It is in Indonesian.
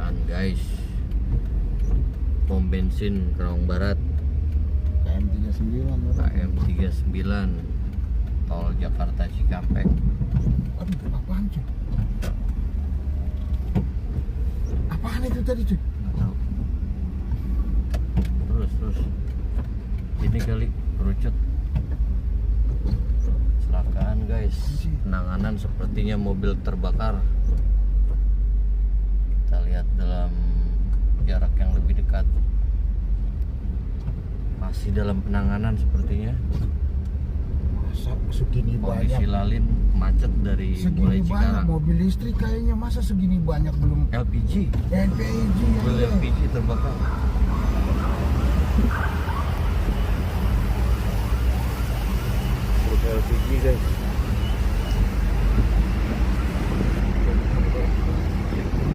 kecelakaan guys, pom bensin Kerawang Barat, KM 39 tol Jakarta Cikampek. Aduh, apaan cuy? Apaan itu tadi cuy? Nggak tahu. Terus ini kali kerucut. Kecelakaan guys, penanganan sepertinya mobil terbakar. Kita lihat dalam jarak yang lebih dekat. Masih dalam penanganan sepertinya. Masa segini Kondisi banyak? lalin macet dari mulai Segini banyak Cikarang. mobil listrik kayaknya, masa segini banyak belum LPG, LPG mobil ya? LPG terbakar. Truk LPG guys.